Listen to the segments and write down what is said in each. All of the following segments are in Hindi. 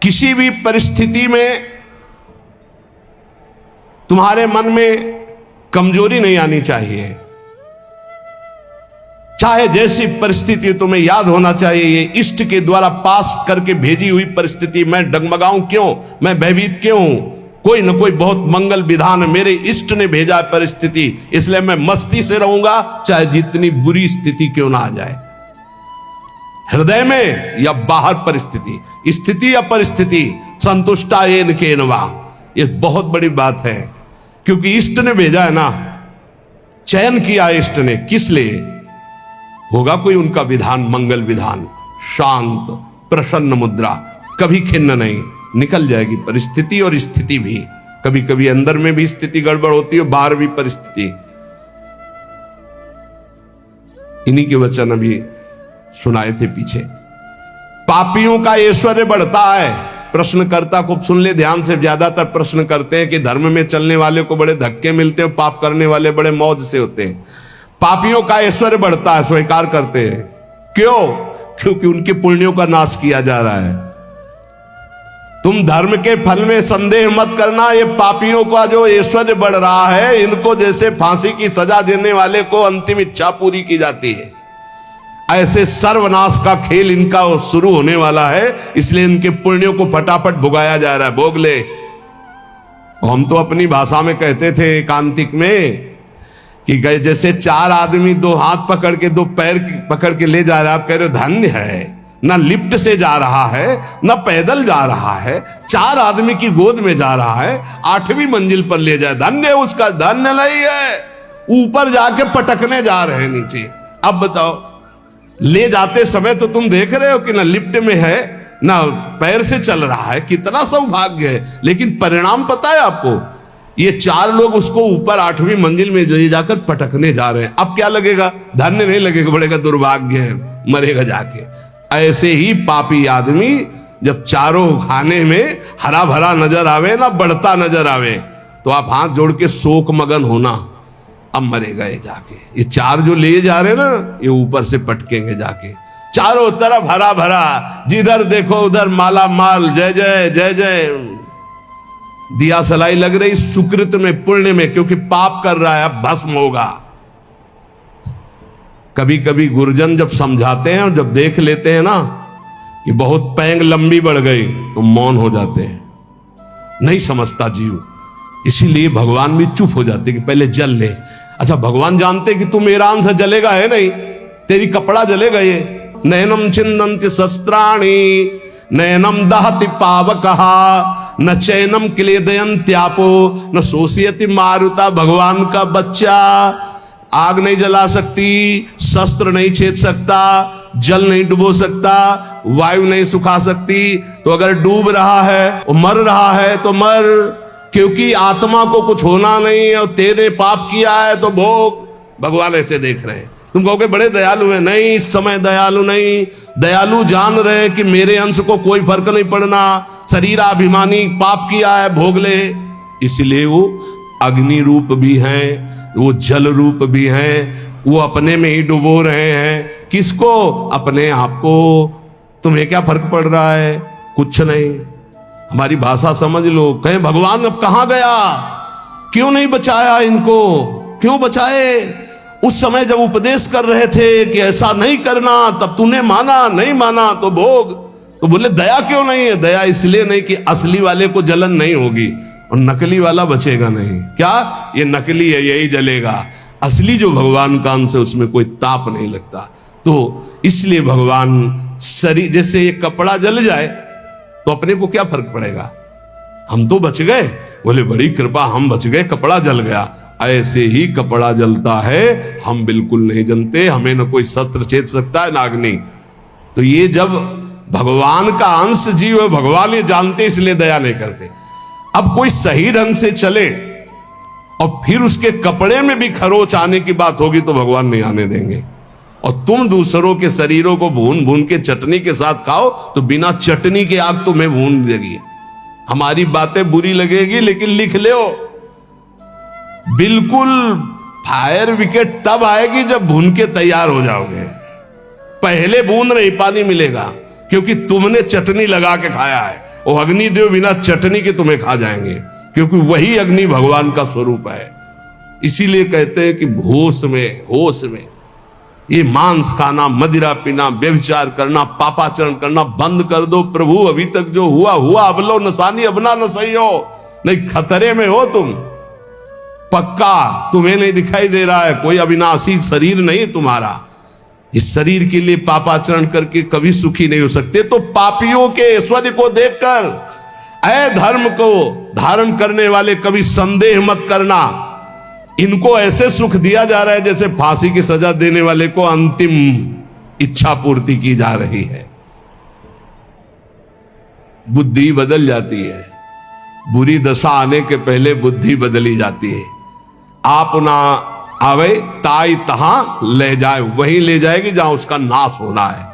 किसी भी परिस्थिति में तुम्हारे मन में कमजोरी नहीं आनी चाहिए। चाहे जैसी परिस्थिति तुम्हें याद होना चाहिए, ये इष्ट के द्वारा पास करके भेजी हुई परिस्थिति, मैं डगमगाऊं क्यों, मैं भयभीत क्यों हूं? कोई न कोई बहुत मंगल विधान मेरे इष्ट ने भेजा है परिस्थिति, इसलिए मैं मस्ती से रहूंगा, चाहे जितनी बुरी स्थिति क्यों ना आ जाए। हृदय में या बाहर परिस्थिति, स्थिति या परिस्थिति, संतुष्टा येन केनवा, ये बहुत बड़ी बात है। क्योंकि इष्ट ने भेजा है ना, चयन किया इष्ट ने, किस लिए? होगा कोई उनका विधान, मंगल विधान, शांत प्रसन्न मुद्रा, कभी खिन्न नहीं, निकल जाएगी परिस्थिति और स्थिति भी। कभी कभी अंदर में भी स्थिति गड़बड़ होती है, बाहर भी परिस्थिति। इन्हीं के वचन अभी सुनाए थे पीछे। पापियों का ऐश्वर्य बढ़ता है। प्रश्नकर्ता को सुन ले ध्यान से, ज्यादातर प्रश्न करते हैं कि धर्म में चलने वाले को बड़े धक्के मिलते हैं, पाप करने वाले बड़े मौज से होते हैं। पापियों का ऐश्वर्य बढ़ता है, स्वीकार करते हैं। क्यों? क्योंकि उनके पुण्यों का नाश किया जा रहा है। तुम धर्म के फल में संदेह मत करना, ये पापियों का जो ऐश्वर्य बढ़ रहा है, इनको जैसे फांसी की सजा देने वाले को अंतिम इच्छा पूरी की जाती है, ऐसे सर्वनाश का खेल इनका शुरू होने वाला है। इसलिए इनके पुण्यों को फटाफट भुगाया जा रहा है, भोग ले। हम तो अपनी भाषा में कहते थे एकांतिक में कि जैसे चार आदमी दो हाथ पकड़ के दो पैर पकड़ के ले जा रहा है, आप कह रहे हो धन्य है, ना लिफ्ट से जा रहा है, ना पैदल जा रहा है, चार आदमी की गोद में जा रहा है, 8वीं मंजिल पर ले जाए, धन्य है उसका। धन्य नहीं है, ऊपर जाके पटकने जा रहे हैं नीचे। अब बताओ, ले जाते समय तो तुम देख रहे हो कि ना लिफ्ट में है ना पैर से चल रहा है, कितना सौभाग्य है। लेकिन परिणाम पता है आपको, ये चार लोग उसको ऊपर 8वीं मंजिल में ले जाकर पटकने जा रहे हैं। अब क्या लगेगा? धन्य नहीं लगेगा, बड़ेगा दुर्भाग्य है, मरेगा जाके। ऐसे ही पापी आदमी जब चारों खाने में हरा भरा नजर आवे ना, बढ़ता नजर आवे, तो आप हाथ जोड़ के शोक मगन होना, अब मरेगा ये जाके। ये चार जो ले जा रहे ना, ये ऊपर से पटकेंगे जाके। चारों तरफ हरा भरा, जिधर देखो उधर माला माल, जय जय जय जय, दिया सलाई लग रही सुकृत में, पुण्य में, क्योंकि पाप कर रहा है, अब भस्म होगा। कभी कभी गुरुजन जब समझाते हैं और जब देख लेते हैं ना कि बहुत पैंग लंबी बढ़ गई, तो मौन हो जाते हैं, नहीं समझता जीव। इसीलिए भगवान भी चुप हो जाते कि पहले जल ले। अच्छा, भगवान जानते कि तू मेरा अंश जलेगा, है नहीं, तेरी कपड़ा जलेगा। ये नयनम छिन्दन्ति शस्त्राणि नयनम दहति पावकहा न चैनम क्लेदयन्त्यापो न शोषयति मारुता। भगवान का बच्चा आग नहीं जला सकती, शस्त्र नहीं छेद सकता, जल नहीं डुबो सकता, वायु नहीं सुखा सकती। तो अगर डूब रहा है और मर रहा है तो मर, क्योंकि आत्मा को कुछ होना नहीं है और तेरे पाप किया है तो भोग। भगवान ऐसे देख रहे हैं। तुम कहोगे बड़े दयालु हैं, नहीं, इस समय दयालु नहीं, दयालु जान रहे कि मेरे अंश को कोई फर्क नहीं पड़ना, शरीराभिमानी पाप किया है, भोग ले। इसलिए वो अग्नि रूप भी हैं, वो जल रूप भी हैं, वो अपने में ही डुबो रहे हैं। किसको? अपने आप को। तुम्हें क्या फर्क पड़ रहा है? कुछ नहीं। हमारी भाषा समझ लो। कहें भगवान अब कहां गया, क्यों नहीं बचाया इनको, क्यों बचाए? उस समय जब उपदेश कर रहे थे कि ऐसा नहीं करना, तब तूने माना, नहीं माना तो भोग। तो बोले दया क्यों नहीं है? दया इसलिए नहीं कि असली वाले को जलन नहीं होगी और नकली वाला बचेगा नहीं। क्या? ये नकली है, यही जलेगा। असली जो भगवान का अंश है उसमें कोई ताप नहीं लगता। तो इसलिए भगवान शरीर, जैसे ये कपड़ा जल जाए तो अपने को क्या फर्क पड़ेगा, हम तो बच गए। बोले बड़ी कृपा, हम बच गए, कपड़ा जल गया। ऐसे ही कपड़ा जलता है, हम बिल्कुल नहीं जनते, हमें न कोई शस्त्र छेद सकता है, ना अग्नि। तो ये जब भगवान का अंश जीव है, भगवान ये जानते, इसलिए दया नहीं करते। अब कोई सही ढंग से चले और फिर उसके कपड़े में भी खरोच आने की बात होगी तो भगवान नहीं आने देंगे। और तुम दूसरों के शरीरों को भून भून के चटनी के साथ खाओ तो बिना चटनी के आग तुम्हें भून देगी। हमारी बातें बुरी लगेगी, लेकिन लिख लो, बिल्कुल फायर विकेट तब आएगी जब भून के तैयार हो जाओगे। पहले बूंद नहीं पानी मिलेगा, क्योंकि तुमने चटनी लगा के खाया है। वो अग्निदेव बिना चटनी के तुम्हें खा जाएंगे, क्योंकि वही अग्नि भगवान का स्वरूप है। इसीलिए कहते हैं कि होश में ये मांस खाना, मदिरा पीना, व्यभिचार करना, पापाचरण करना बंद कर दो। प्रभु अभी तक जो हुआ अब लो नसानी, अब ना सही हो, नहीं खतरे में हो तुम पक्का। तुम्हें नहीं दिखाई दे रहा है, कोई अविनाशी शरीर नहीं तुम्हारा। इस शरीर के लिए पापाचरण करके कभी सुखी नहीं हो सकते। तो पापियों के ऐश्वर्य को देखकर अधर्म को धारण करने वाले कभी संदेह मत करना। इनको ऐसे सुख दिया जा रहा है जैसे फांसी की सजा देने वाले को अंतिम इच्छा पूर्ति की जा रही है। बुद्धि बदल जाती है, बुरी दशा आने के पहले बुद्धि बदली जाती है। आप ना आवे ताई तहां ले जाए, वहीं ले जाएगी जहां उसका नाश होना है।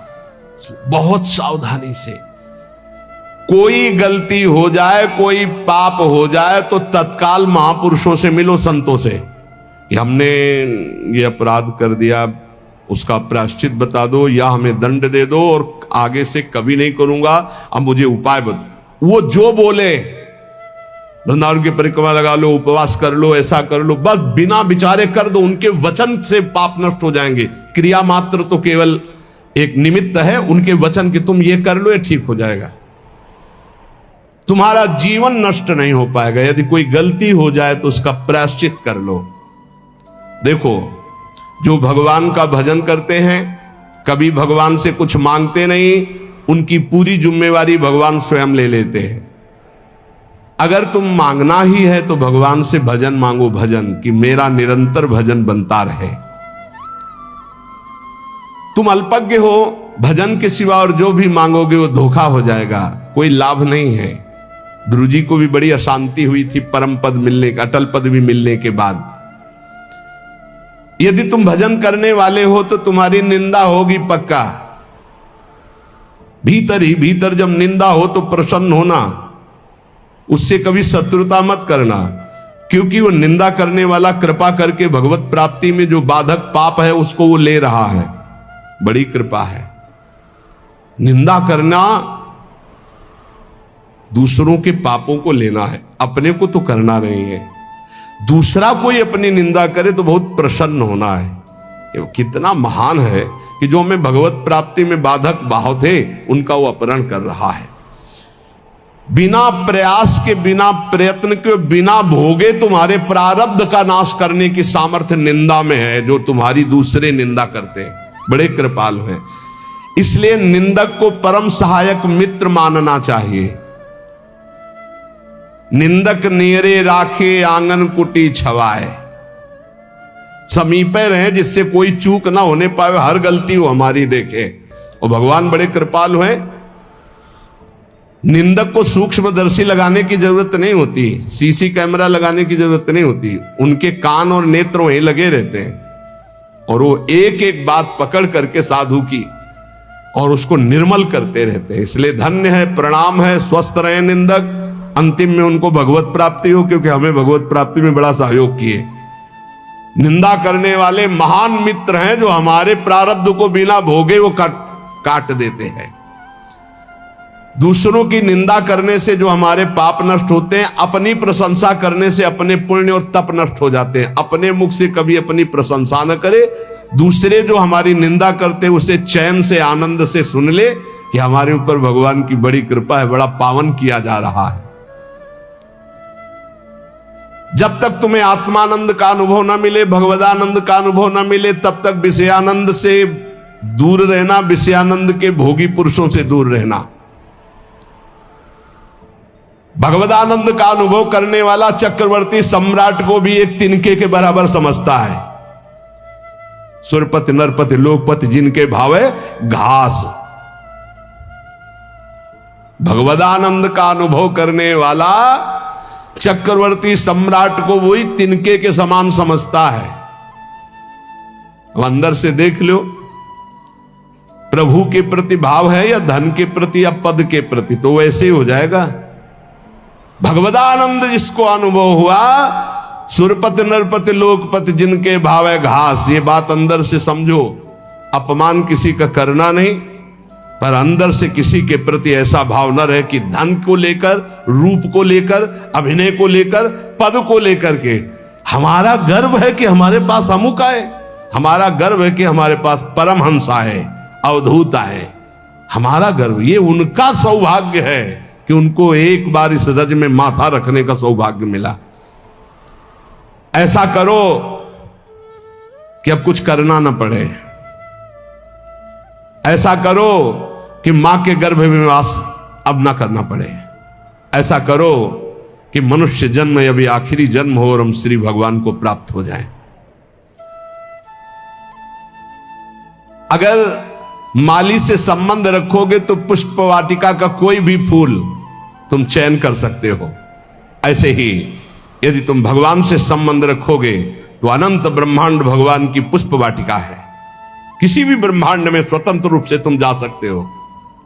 बहुत सावधानी से, कोई गलती हो जाए, कोई पाप हो जाए तो तत्काल महापुरुषों से मिलो, संतों से, कि हमने ये अपराध कर दिया, उसका प्रायश्चित बता दो या हमें दंड दे दो और आगे से कभी नहीं करूंगा, अब मुझे उपाय बता। वो जो बोले, वृंदावन की परिक्रमा लगा लो, उपवास कर लो, ऐसा कर लो, बस बिना विचारे कर दो। उनके वचन से पाप नष्ट हो जाएंगे। क्रिया मात्र तो केवल एक निमित्त है, उनके वचन कि तुम ये कर लो, ये ठीक हो जाएगा। तुम्हारा जीवन नष्ट नहीं हो पाएगा। यदि कोई गलती हो जाए तो उसका प्रायश्चित कर लो। देखो, जो भगवान का भजन करते हैं, कभी भगवान से कुछ मांगते नहीं, उनकी पूरी जिम्मेवारी भगवान स्वयं ले लेते हैं। अगर तुम मांगना ही है तो भगवान से भजन मांगो, भजन कि मेरा निरंतर भजन बनता रहे। तुम अल्पज्ञ हो, भजन के सिवा और जो भी मांगोगे वो धोखा हो जाएगा, कोई लाभ नहीं है। ध्रुव जी को भी बड़ी अशांति हुई थी परम पद मिलने का, अटल पद भी मिलने के बाद। यदि तुम भजन करने वाले हो तो तुम्हारी निंदा होगी पक्का। भीतर ही भीतर जब निंदा हो तो प्रसन्न होना, उससे कभी शत्रुता मत करना, क्योंकि वो निंदा करने वाला कृपा करके भगवत प्राप्ति में जो बाधक पाप है उसको वो ले रहा है। बड़ी कृपा है। निंदा करना दूसरों के पापों को लेना है, अपने को तो करना नहीं है। दूसरा कोई अपनी निंदा करे तो बहुत प्रसन्न होना है। ये कितना महान है कि जो हमें भगवत प्राप्ति में बाधक बाहु थे उनका वो अपहरण कर रहा है। बिना प्रयास के, बिना प्रयत्न के, बिना भोगे तुम्हारे प्रारब्ध का नाश करने की सामर्थ्य निंदा में है, जो तुम्हारी दूसरे निंदा करते हैं। बड़े कृपालु हैं। इसलिए निंदक को परम सहायक मित्र मानना चाहिए। निंदक नीरे राखे आंगन कुटी छवाए, समीपे रहे जिससे कोई चूक ना होने पाए, हर गलती वो हमारी देखे। और भगवान बड़े कृपालु हैं। निंदक को सूक्ष्मदर्शी लगाने की जरूरत नहीं होती, सीसी कैमरा लगाने की जरूरत नहीं होती। उनके कान और नेत्र वहीं लगे रहते हैं और वो एक एक बात पकड़ करके साधु की और उसको निर्मल करते रहते हैं। इसलिए धन्य है, प्रणाम है, स्वस्थ रहे निंदक। अंतिम में उनको भगवत प्राप्ति हो, क्योंकि हमें भगवत प्राप्ति में बड़ा सहयोग किए। निंदा करने वाले महान मित्र हैं जो हमारे प्रारब्ध को बिना भोगे वो काट देते हैं। दूसरों की निंदा करने से जो हमारे पाप नष्ट होते हैं, अपनी प्रशंसा करने से अपने पुण्य और तप नष्ट हो जाते हैं। अपने मुख से कभी अपनी प्रशंसा न करे, दूसरे जो हमारी निंदा करते हैं उसे चैन से, आनंद से सुन ले कि हमारे ऊपर भगवान की बड़ी कृपा है, बड़ा पावन किया जा रहा है। जब तक तुम्हें आत्मानंद का अनुभव न मिले, भगवदानंद का अनुभव न मिले, तब तक विषयानंद से दूर रहना, विषयानंद के भोगी पुरुषों से दूर रहना। भगवदानंद का अनुभव करने वाला चक्रवर्ती सम्राट को भी एक तिनके के बराबर समझता है। सुरपति नरपति लोकपति जिनके भावे घास। भगवदानंद का अनुभव करने वाला चक्रवर्ती सम्राट को वही तिनके के समान समझता है। अंदर से देख लो, प्रभु के प्रति भाव है या धन के प्रति या पद के प्रति, तो वैसे ही हो जाएगा। भगवदानंद जिसको अनुभव हुआ, सुरपति नरपति लोकपति जिनके भाव है घास, ये बात अंदर से समझो। अपमान किसी का करना नहीं, पर अंदर से किसी के प्रति ऐसा भाव न रहे कि धन को लेकर, रूप को लेकर, अभिनय को लेकर, पद को लेकर के हमारा गर्व है कि हमारे पास अमुक आए, हमारा गर्व है कि हमारे पास परमहंस आए, अवधूत आए। हमारा गर्व, ये उनका सौभाग्य है कि उनको एक बार इस रज में माथा रखने का सौभाग्य मिला। ऐसा करो कि अब कुछ करना न पड़े, ऐसा करो कि मां के गर्भ में वास अब ना करना पड़े, ऐसा करो कि मनुष्य जन्म अभी आखिरी जन्म हो और हम श्री भगवान को प्राप्त हो जाएं। अगर माली से संबंध रखोगे तो पुष्प वाटिका का कोई भी फूल तुम चयन कर सकते हो। ऐसे ही यदि तुम भगवान से संबंध रखोगे तो अनंत ब्रह्मांड भगवान की पुष्प वाटिका है। किसी भी ब्रह्मांड में स्वतंत्र रूप से तुम जा सकते हो।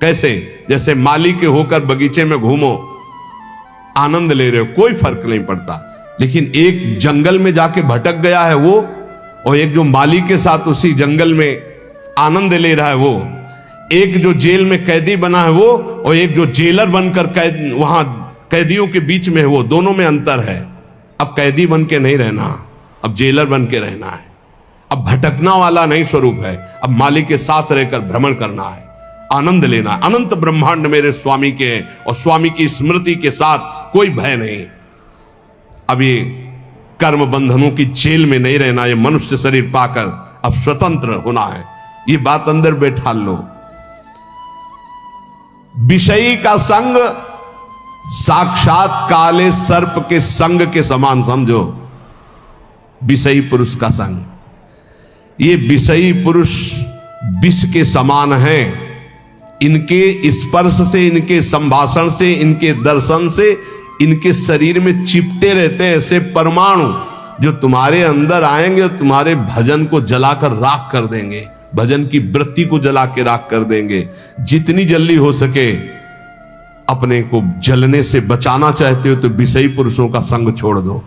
कैसे? जैसे माली के होकर बगीचे में घूमो, आनंद ले रहे हो, कोई फर्क नहीं पड़ता। लेकिन एक जंगल में जाके भटक गया है वो, और एक जो माली के साथ उसी जंगल में आनंद ले रहा है वो, एक जो जेल में कैदी बना है वो, और एक जो जेलर बनकर वहां कैदियों के बीच में है वो, दोनों में अंतर है। अब कैदी बन के नहीं रहना, अब जेलर बन के रहना है। अब भटकना वाला नहीं स्वरूप है, अब माली के साथ रहकर भ्रमण करना है, आनंद लेना। अनंत ब्रह्मांड मेरे स्वामी के हैं और स्वामी की स्मृति के साथ कोई भय नहीं। अब ये कर्म बंधनों की जेल में नहीं रहना, ये मनुष्य शरीर पाकर अब स्वतंत्र होना है। ये बात अंदर बैठा लो। विषयी का संग साक्षात काले सर्प के संग के समान समझो। विषयी पुरुष का संग, ये विषयी पुरुष विष के समान है। इनके स्पर्श से, इनके संभाषण से, इनके दर्शन से इनके शरीर में चिपटे रहते हैं ऐसे परमाणु, जो तुम्हारे अंदर आएंगे और तुम्हारे भजन को जलाकर राख कर देंगे, भजन की वृत्ति को जला के राख कर देंगे। जितनी जल्दी हो सके अपने को जलने से बचाना चाहते हो तो विषयी पुरुषों का संग छोड़ दो।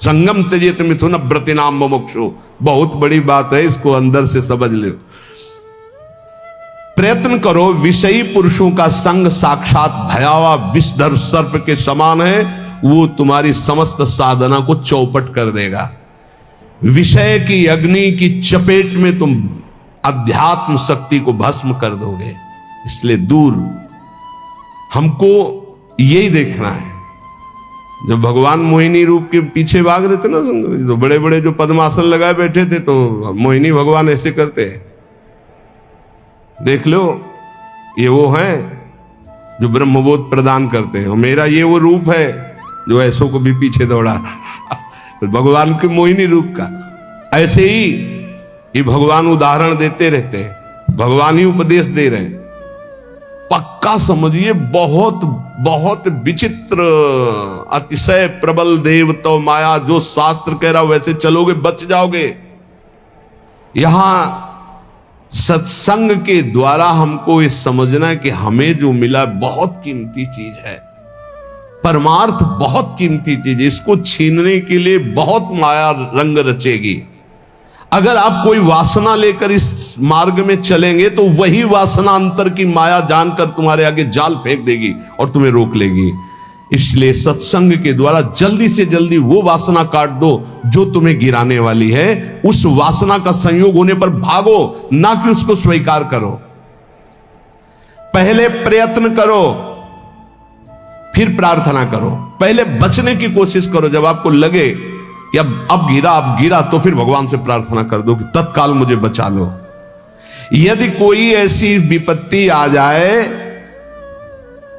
संगम त्यजेत मिथुन व्रति नाम मुमुक्षु, बहुत बड़ी बात है, इसको अंदर से समझ लो। प्रयत्न करो। विषयी पुरुषों का संग साक्षात भयावह विषधर सर्प के समान है, वो तुम्हारी समस्त साधना को चौपट कर देगा। विषय की अग्नि की चपेट में तुम अध्यात्म शक्ति को भस्म कर दोगे। इसलिए दूर, हमको यही देखना है। जब भगवान मोहिनी रूप के पीछे भाग रहे थे ना, तो बड़े बड़े जो पद्मासन लगाए बैठे थे, तो मोहिनी भगवान ऐसे करते हैं। देख लो, ये वो हैं जो ब्रह्मबोध प्रदान करते हैं, और मेरा ये वो रूप है जो ऐसों को भी पीछे दौड़ा तो भगवान के मोहिनी रूप का। ऐसे ही ये भगवान उदाहरण देते रहते हैं, भगवान ही उपदेश दे रहे हैं। पक्का समझिए, बहुत बहुत विचित्र, अतिशय प्रबल देव तो माया, जो शास्त्र कह रहा वैसे चलोगे बच जाओगे। यहां सत्संग के द्वारा हमको ये समझना है कि हमें जो मिला बहुत कीमती चीज है, परमार्थ बहुत कीमती चीज, इसको छीनने के लिए बहुत माया रंग रचेगी। अगर आप कोई वासना लेकर इस मार्ग में चलेंगे तो वही वासना अंतर की माया जानकर तुम्हारे आगे जाल फेंक देगी और तुम्हें रोक लेगी। इसलिए सत्संग के द्वारा जल्दी से जल्दी वो वासना काट दो जो तुम्हें गिराने वाली है। उस वासना का संयोग होने पर भागो, ना कि उसको स्वीकार करो। पहले प्रयत्न करो, फिर प्रार्थना करो। पहले बचने की कोशिश करो। जब आपको लगे कि अब गिरा, तो फिर भगवान से प्रार्थना कर दो कि तत्काल मुझे बचा लो। यदि कोई ऐसी विपत्ति आ जाए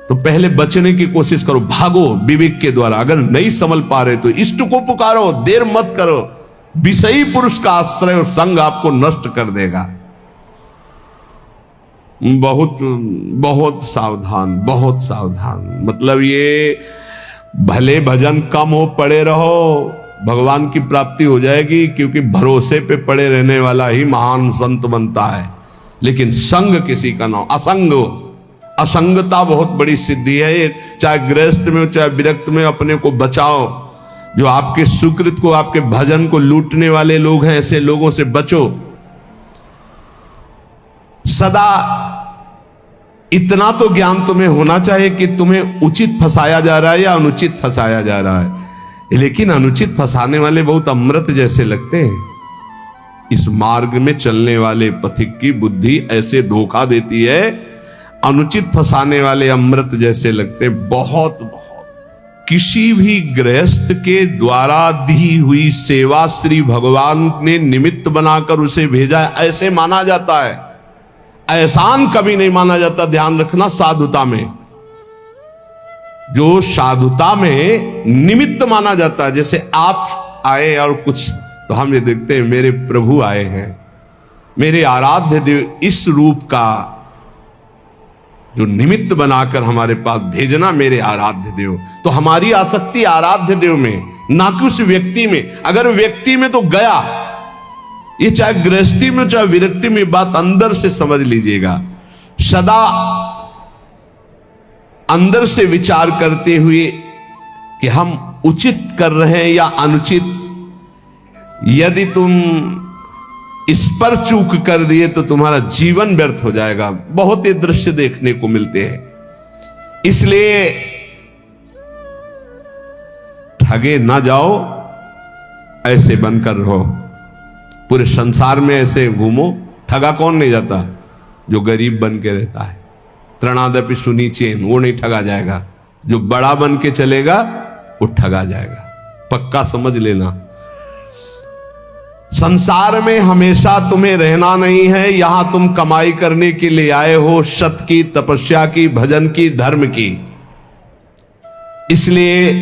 तो पहले बचने की कोशिश करो, भागो विवेक के द्वारा। अगर नहीं संभल पा रहे तो इष्ट को पुकारो, देर मत करो। विषयी पुरुष का आश्रय और संग आपको नष्ट कर देगा। बहुत बहुत सावधान, बहुत सावधान। मतलब ये भले भजन कम हो, पड़े रहो, भगवान की प्राप्ति हो जाएगी, क्योंकि भरोसे पे पड़े रहने वाला ही महान संत बनता है। लेकिन संग किसी का ना, असंग, असंगता बहुत बड़ी सिद्धि है। चाहे गृहस्थ में हो चाहे विरक्त में, अपने को बचाओ। जो आपके सुकृत को, आपके भजन को लूटने वाले लोग हैं, ऐसे लोगों से बचो। सदा इतना तो ज्ञान तुम्हें होना चाहिए कि तुम्हें उचित फंसाया जा रहा है या अनुचित फंसाया जा रहा है। लेकिन अनुचित फंसाने वाले बहुत अमृत जैसे लगते हैं। इस मार्ग में चलने वाले पथिक की बुद्धि ऐसे धोखा देती है, अनुचित फंसाने वाले अमृत जैसे लगते हैं। बहुत बहुत किसी भी गृहस्थ के द्वारा दी हुई सेवा श्री भगवान ने निमित्त बनाकर उसे भेजा है, ऐसे माना जाता है। एहसान कभी नहीं माना जाता। ध्यान रखना, साधुता में, जो साधुता में निमित्त माना जाता है। जैसे आप आए और कुछ, तो हम ये देखते हैं मेरे प्रभु आए हैं, मेरे आराध्य देव, इस रूप का जो निमित्त बनाकर हमारे पास भेजना मेरे आराध्य देव। तो हमारी आसक्ति आराध्य देव में, ना कि उस व्यक्ति में। अगर व्यक्ति में तो गया, ये चाहे गृहस्थी में चाहे विरक्ति में, बात अंदर से समझ लीजिएगा। सदा अंदर से विचार करते हुए कि हम उचित कर रहे हैं या अनुचित। यदि तुम इस पर चूक कर दिए तो तुम्हारा जीवन व्यर्थ हो जाएगा। बहुत ही दृश्य देखने को मिलते हैं। इसलिए ठगे ना जाओ, ऐसे बनकर रहो। पूरे संसार में ऐसे घूमो। ठगा कौन नहीं जाता? जो गरीब बन के रहता है। त्रणादपि सुनीचेन, वो नहीं ठगा जाएगा। जो बड़ा बन के चलेगा वो ठगा जाएगा। पक्का समझ लेना। संसार में हमेशा तुम्हें रहना नहीं है। यहां तुम कमाई करने के लिए आए हो, सत की, तपस्या की, भजन की, धर्म की। इसलिए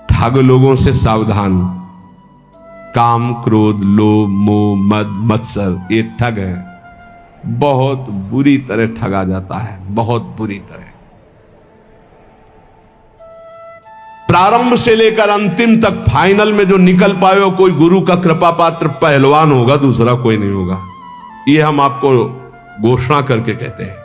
ठग लोगों से सावधान। काम, क्रोध, लोभ, मोह, मद, मत्सर, ये ठग है। बहुत बुरी तरह ठगा जाता है, बहुत बुरी तरह। प्रारंभ से लेकर अंतिम तक फाइनल में जो निकल पाए हो, कोई गुरु का कृपा पात्र पहलवान होगा, दूसरा कोई नहीं होगा। ये हम आपको घोषणा करके कहते हैं।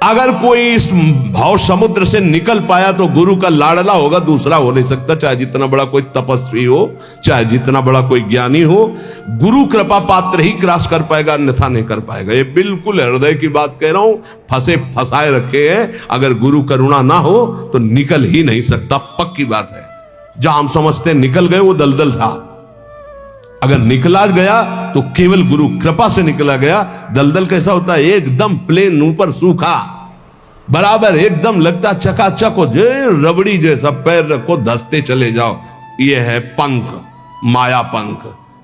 अगर कोई इस भाव समुद्र से निकल पाया तो गुरु का लाडला होगा, दूसरा हो नहीं सकता। चाहे जितना बड़ा कोई तपस्वी हो, चाहे जितना बड़ा कोई ज्ञानी हो, गुरु कृपा पात्र ही क्रॉस कर पाएगा, अन्यथा नहीं कर पाएगा। ये बिल्कुल हृदय की बात कह रहा हूं। फंसाए रखे हैं। अगर गुरु करुणा ना हो तो निकल ही नहीं सकता, पक्की बात है। जहां हम समझते निकल गए, वो दलदल था। अगर निकला गया तो केवल गुरु कृपा से निकला गया। दलदल कैसा होता है? एकदम प्लेन, ऊपर सूखा, बराबर एकदम लगता चकाचक हो, जो रबड़ी जैसा। पैर रखो, धसते चले जाओ। ये है पंख, माया पंख।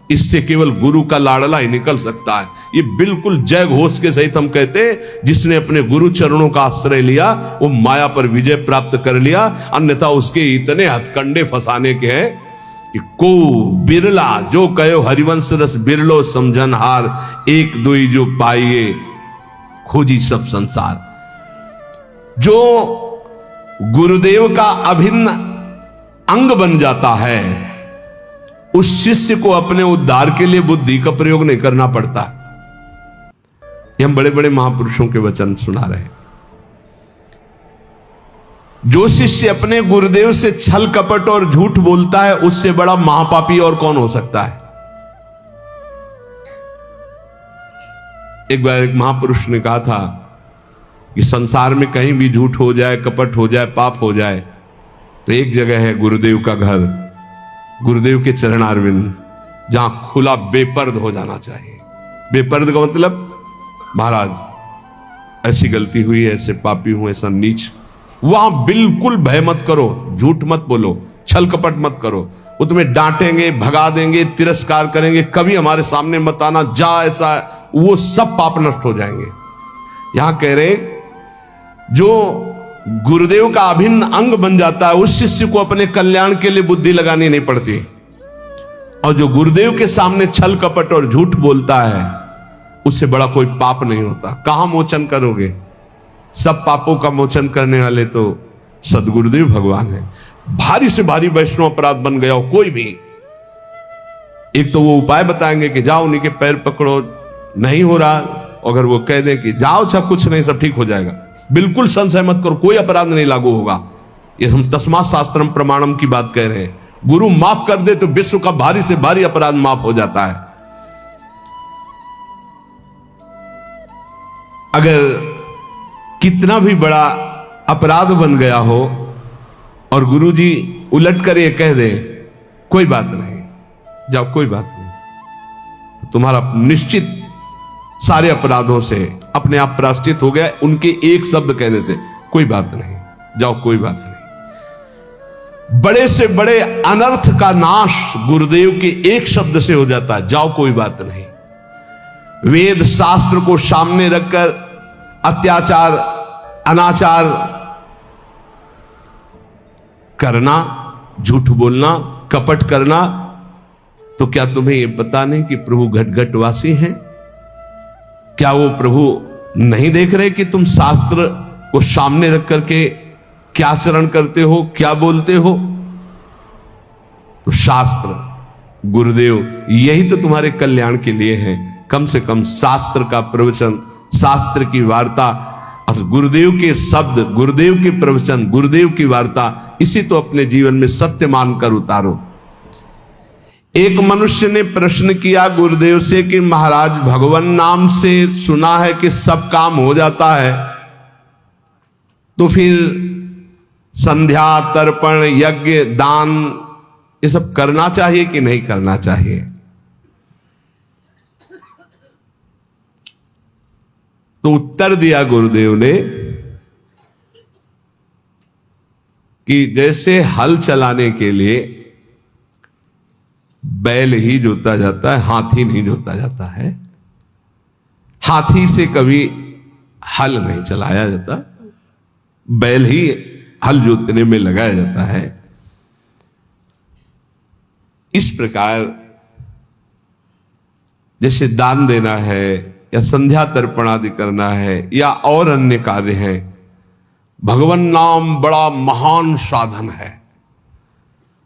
इससे केवल गुरु का लाडला ही निकल सकता है। ये बिल्कुल जय घोष के सहित हम कहते हैं, जिसने अपने गुरु चरणों का आश्रय लिया वो माया पर विजय प्राप्त कर लिया। अन्यथा उसके इतने हथकंडे फंसाने के हैं कि को बिरला, जो कहो हरिवंश रस बिरलो समझनहार, एक दुई जो पाइए खोजी सब संसार। जो गुरुदेव का अभिन्न अंग बन जाता है, उस शिष्य को अपने उद्धार के लिए बुद्धि का प्रयोग नहीं करना पड़ता। ये हम बड़े बड़े महापुरुषों के वचन सुना रहे हैं। जो शिष्य अपने गुरुदेव से छल कपट और झूठ बोलता है, उससे बड़ा महापापी और कौन हो सकता है? एक बार एक महापुरुष ने कहा था कि संसार में कहीं भी झूठ हो जाए, कपट हो जाए, पाप हो जाए, तो एक जगह है गुरुदेव का घर, गुरुदेव के चरणारविंद, जहां खुला बेपर्द हो जाना चाहिए। बेपर्द का मतलब, महाराज ऐसी गलती हुई, ऐसे पापी हूं, ऐसा नीच। वहां बिल्कुल भय मत करो, झूठ मत बोलो, छल कपट मत करो। वो तुम्हें डांटेंगे, भगा देंगे, तिरस्कार करेंगे, कभी हमारे सामने मत आना, जा ऐसा, वो सब पाप नष्ट हो जाएंगे। यहां कह रहे जो गुरुदेव का अभिन्न अंग बन जाता है, उस शिष्य को अपने कल्याण के लिए बुद्धि लगानी नहीं पड़ती। और जो गुरुदेव के सामने छल कपट और झूठ बोलता है, उससे बड़ा कोई पाप नहीं होता। कहां मोचन करोगे? सब पापों का मोचन करने वाले तो सदगुरुदेव भगवान है। भारी से भारी वैष्णव अपराध बन गया हो कोई भी, एक तो वो उपाय बताएंगे कि जाओ उन्हीं के पैर पकड़ो, नहीं हो रहा, अगर वो कह दे कि जाओ सब कुछ नहीं, सब ठीक हो जाएगा, बिल्कुल संशय मत करो, कोई अपराध नहीं लागू होगा। ये हम तस्मात् शास्त्रम प्रमाणम की बात कह रहे हैं। गुरु माफ कर दे तो विश्व का भारी से भारी अपराध माफ हो जाता है। अगर कितना भी बड़ा अपराध बन गया हो और गुरुजी उलट कर ये कह दे कोई बात नहीं, जाओ कोई बात नहीं, तुम्हारा निश्चित सारे अपराधों से अपने आप प्रायश्चित हो गया उनके एक शब्द कहने से, कोई बात नहीं, जाओ कोई बात नहीं। बड़े से बड़े अनर्थ का नाश गुरुदेव के एक शब्द से हो जाता है, जाओ कोई बात नहीं। वेद शास्त्र को सामने रखकर अत्याचार अनाचार करना, झूठ बोलना, कपट करना, तो क्या तुम्हें यह पता नहीं कि प्रभु घटघटवासी हैं? क्या वो प्रभु नहीं देख रहे कि तुम शास्त्र को सामने रख करके क्या आचरण करते हो, क्या बोलते हो? तो शास्त्र गुरुदेव यही तो तुम्हारे कल्याण के लिए है। कम से कम शास्त्र का प्रवचन, शास्त्र की वार्ता और गुरुदेव के शब्द, गुरुदेव के प्रवचन, गुरुदेव की वार्ता, इसी तो अपने जीवन में सत्य मानकर उतारो। एक मनुष्य ने प्रश्न किया गुरुदेव से कि महाराज, भगवान नाम से सुना है कि सब काम हो जाता है, तो फिर संध्या, तर्पण, यज्ञ, दान ये सब करना चाहिए कि नहीं करना चाहिए? तो उत्तर दिया गुरुदेव ने कि जैसे हल चलाने के लिए बैल ही जोता जाता है, हाथी नहीं जोता जाता है। हाथी से कभी हल नहीं चलाया जाता, बैल ही हल जोतने में लगाया जाता है। इस प्रकार जैसे दान देना है या संध्या तर्पण आदि करना है या और अन्य कार्य हैं, भगवान नाम बड़ा महान साधन है,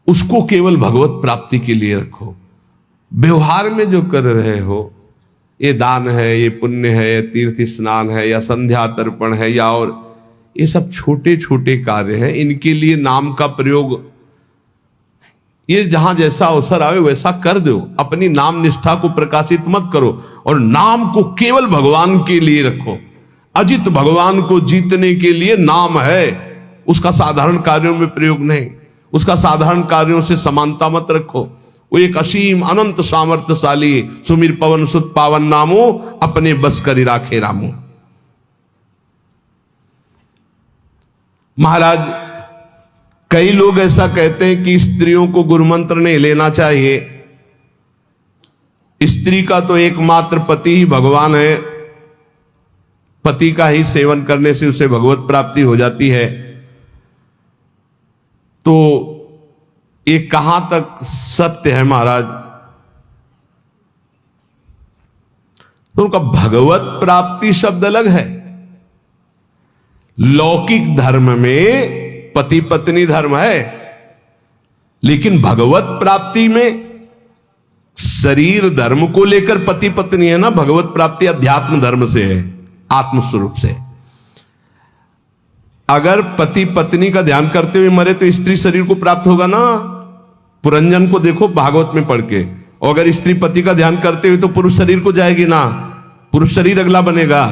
उसको केवल भगवत प्राप्ति के लिए रखो। व्यवहार में जो कर रहे हो, ये दान है, ये पुण्य है, ये तीर्थ स्नान है या संध्या तर्पण है या और, ये सब छोटे छोटे कार्य हैं, इनके लिए नाम का प्रयोग ये जहां जैसा अवसर आवे वैसा कर दो। अपनी नाम निष्ठा को प्रकाशित मत करो और नाम को केवल भगवान के लिए रखो। अजित भगवान को जीतने के लिए नाम है, उसका साधारण कार्यों में प्रयोग नहीं, उसका साधारण कार्यों से समानता मत रखो। वो एक असीम अनंत सामर्थ्यशाली सुमिर पवन सुत पावन नामो अपने बस करी राखे रामो। महाराज, कई लोग ऐसा कहते हैं कि स्त्रियों को गुरुमंत्र नहीं लेना चाहिए, स्त्री का तो एकमात्र पति ही भगवान है, पति का ही सेवन करने से उसे भगवत प्राप्ति हो जाती है। तो ये कहां तक सत्य है महाराज? तो उनका भगवत प्राप्ति शब्द अलग है। लौकिक धर्म में पति पत्नी धर्म है, लेकिन भगवत प्राप्ति में शरीर धर्म को लेकर पति पत्नी है ना। भगवत प्राप्ति अध्यात्म धर्म से है, आत्म स्वरूप से। अगर पति पत्नी का ध्यान करते हुए मरे तो स्त्री शरीर को प्राप्त होगा ना। पुरंजन को देखो भागवत में पढ़ के, और अगर स्त्री पति का ध्यान करते हुए तो पुरुष शरीर को जाएगी ना, पुरुष शरीर अगला बनेगा,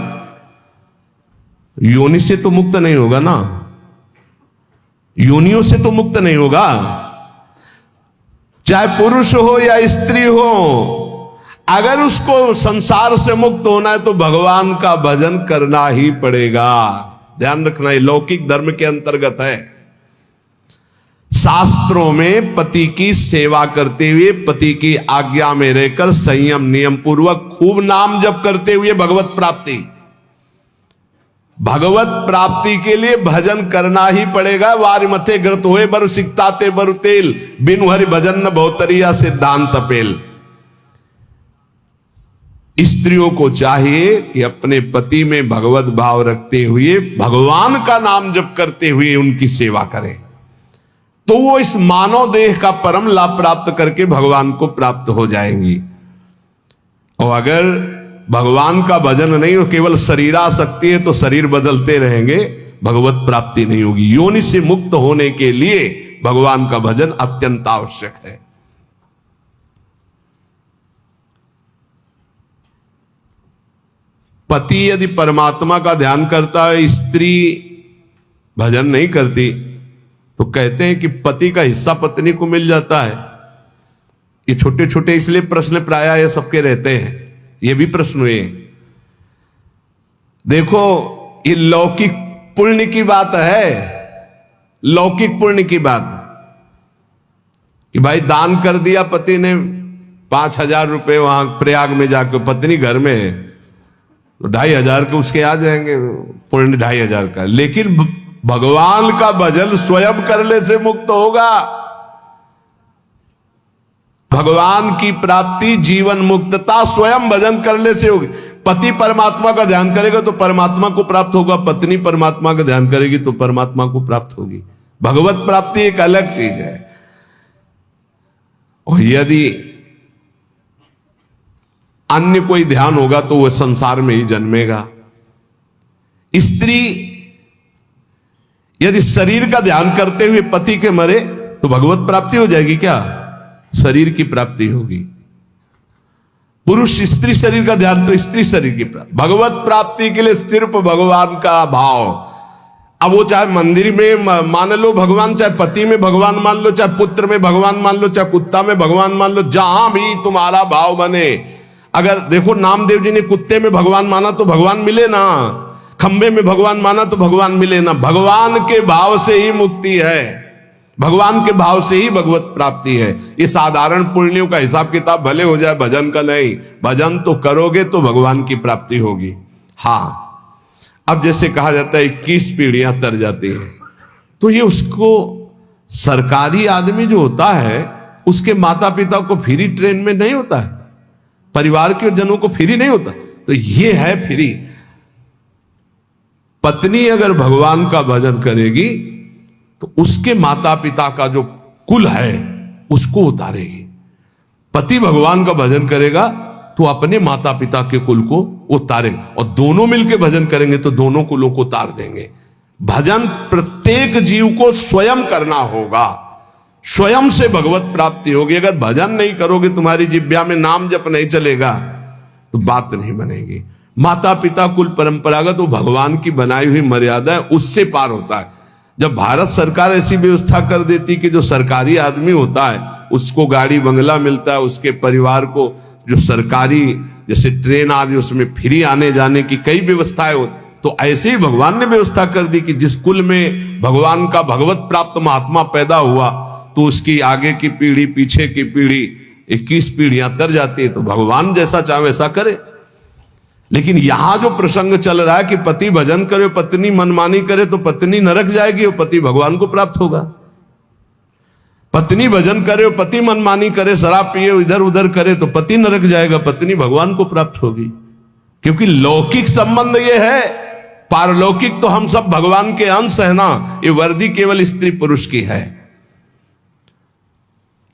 योनि से तो मुक्त नहीं होगा ना, योनियों से तो मुक्त नहीं होगा। चाहे पुरुष हो या स्त्री हो, अगर उसको संसार से मुक्त होना है तो भगवान का भजन करना ही पड़ेगा। ध्यान रखना, ये लौकिक धर्म के अंतर्गत है। शास्त्रों में पति की सेवा करते हुए, पति की आज्ञा में रहकर संयम नियम पूर्वक खूब नाम जप करते हुए भगवत प्राप्ति, भगवत प्राप्ति के लिए भजन करना ही पड़ेगा। वार मथे ग्रत हुए बरु सिकताते बरु तेल, बिनु हरि भजन न बहुतरिया सिद्धांत पेल। स्त्रियों को चाहिए कि अपने पति में भगवत भाव रखते हुए भगवान का नाम जप करते हुए उनकी सेवा करें, तो वो इस मानव देह का परम लाभ प्राप्त करके भगवान को प्राप्त हो जाएंगी। और अगर भगवान का भजन नहीं हो, केवल शरीरासक्ति है, तो शरीर बदलते रहेंगे, भगवत प्राप्ति नहीं होगी। योनि से मुक्त होने के लिए भगवान का भजन अत्यंत आवश्यक है। पति यदि परमात्मा का ध्यान करता है, स्त्री भजन नहीं करती, तो कहते हैं कि पति का हिस्सा पत्नी को मिल जाता है। ये छोटे छोटे इसलिए प्रश्न प्रायः ये सबके रहते हैं, ये भी प्रश्न हुए। देखो, ये लौकिक पुण्य की बात है, लौकिक पुण्य की बात कि भाई दान कर दिया पति ने 5,000 रुपए वहां प्रयाग में जाकर, पत्नी घर में है तो 2,500 के उसके आ जाएंगे, पुण्य 2,500 का। लेकिन भगवान का भजन स्वयं करने से मुक्त होगा। भगवान की प्राप्ति, जीवन मुक्तता स्वयं भजन करने से होगी। पति परमात्मा का ध्यान करेगा तो परमात्मा को प्राप्त होगा, पत्नी परमात्मा का ध्यान करेगी तो परमात्मा को प्राप्त होगी। भगवत प्राप्ति एक अलग चीज है। और यदि अन्य कोई ध्यान होगा तो वह संसार में ही जन्मेगा। स्त्री यदि शरीर का ध्यान करते हुए पति के मरे तो भगवत प्राप्ति हो जाएगी क्या? शरीर की प्राप्ति होगी। पुरुष स्त्री शरीर का ध्यान तो स्त्री शरीर की प्राप्ति। भगवत प्राप्ति के लिए सिर्फ भगवान का भाव। अब वो चाहे मंदिर में मान लो भगवान, चाहे पति में भगवान मान लो, चाहे पुत्र में भगवान मान लो, चाहे कुत्ता में भगवान मान लो, जहां भी तुम्हारा भाव बने। अगर देखो नामदेव जी ने कुत्ते में भगवान माना तो भगवान मिले ना, खंबे में भगवान माना तो भगवान मिले ना। भगवान के भाव से ही मुक्ति है, भगवान के भाव से ही भगवत प्राप्ति है। ये साधारण पुण्यों का हिसाब किताब भले हो जाए, भजन का नहीं। भजन तो करोगे तो भगवान की प्राप्ति होगी। हाँ, अब जैसे कहा जाता है 21 पीढ़ियां तर जाती हैं, तो ये उसको सरकारी आदमी जो होता है उसके माता पिता को फ्री ट्रेन में नहीं होता है, परिवार के जनों को फ्री नहीं होता, तो ये है फ्री। पत्नी अगर भगवान का भजन करेगी तो उसके माता पिता का जो कुल है उसको उतारेगी। पति भगवान का भजन करेगा तो अपने माता पिता के कुल को उतारेगा, और दोनों मिलकर भजन करेंगे तो दोनों कुलों को उतार देंगे। भजन प्रत्येक जीव को स्वयं करना होगा, स्वयं से भगवत प्राप्ति होगी। अगर भजन नहीं करोगे, तुम्हारी जिह्वा में नाम जप नहीं चलेगा तो बात नहीं बनेगी। माता पिता कुल परंपरागत वो भगवान की बनाई हुई मर्यादा है, उससे पार होता है। जब भारत सरकार ऐसी व्यवस्था कर देती कि जो सरकारी आदमी होता है उसको गाड़ी बंगला मिलता है, उसके परिवार को जो सरकारी जैसे ट्रेन आदि उसमें फ्री आने जाने की कई व्यवस्थाएं हो, तो ऐसे ही भगवान ने व्यवस्था कर दी कि जिस कुल में भगवान का भगवत प्राप्त महात्मा पैदा हुआ तो उसकी आगे की पीढ़ी पीछे की पीढ़ी 21 पीढ़ियां तर जाती है। तो भगवान जैसा चाहे वैसा करे। लेकिन यहां जो प्रसंग चल रहा है कि पति भजन करे पत्नी मनमानी करे तो पत्नी नरक जाएगी और पति भगवान को प्राप्त होगा। पत्नी भजन करे और पति मनमानी करे, शराब पिए इधर उधर करे तो पति नरक जाएगा, पत्नी भगवान को प्राप्त होगी। क्योंकि लौकिक संबंध ये है, पारलौकिक तो हम सब भगवान के अंश है ना। ये वर्दी केवल स्त्री पुरुष की है।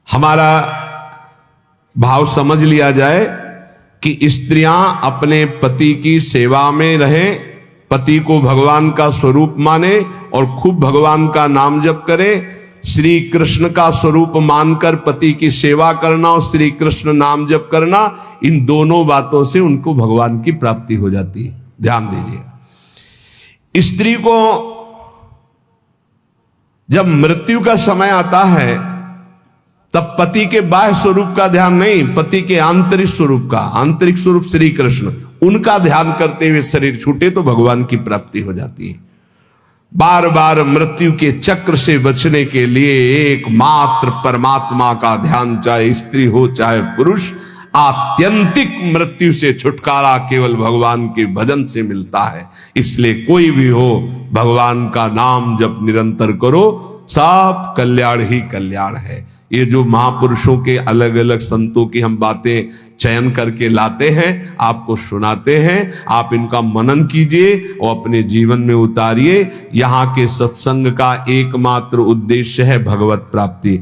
हमारा भाव समझ लिया जाए कि स्त्रियां अपने पति की सेवा में रहें, पति को भगवान का स्वरूप माने और खूब भगवान का नाम जप करें। श्री कृष्ण का स्वरूप मानकर पति की सेवा करना और श्री कृष्ण नाम जप करना, इन दोनों बातों से उनको भगवान की प्राप्ति हो जाती है। ध्यान दीजिए, स्त्री को जब मृत्यु का समय आता है तब पति के बाह्य स्वरूप का ध्यान नहीं, पति के आंतरिक स्वरूप का, आंतरिक स्वरूप श्री कृष्ण, उनका ध्यान करते हुए शरीर छूटे तो भगवान की प्राप्ति हो जाती है। बार बार मृत्यु के चक्र से बचने के लिए एकमात्र परमात्मा का ध्यान, चाहे स्त्री हो चाहे पुरुष, आत्यंतिक मृत्यु से छुटकारा केवल भगवान के भजन से मिलता है। इसलिए कोई भी हो, भगवान का नाम जब निरंतर करो, सब कल्याण ही कल्याण है। ये जो महापुरुषों के अलग अलग संतों की हम बातें चयन करके लाते हैं, आपको सुनाते हैं, आप इनका मनन कीजिए और अपने जीवन में उतारिए। यहाँ के सत्संग का एकमात्र उद्देश्य है भगवत प्राप्ति।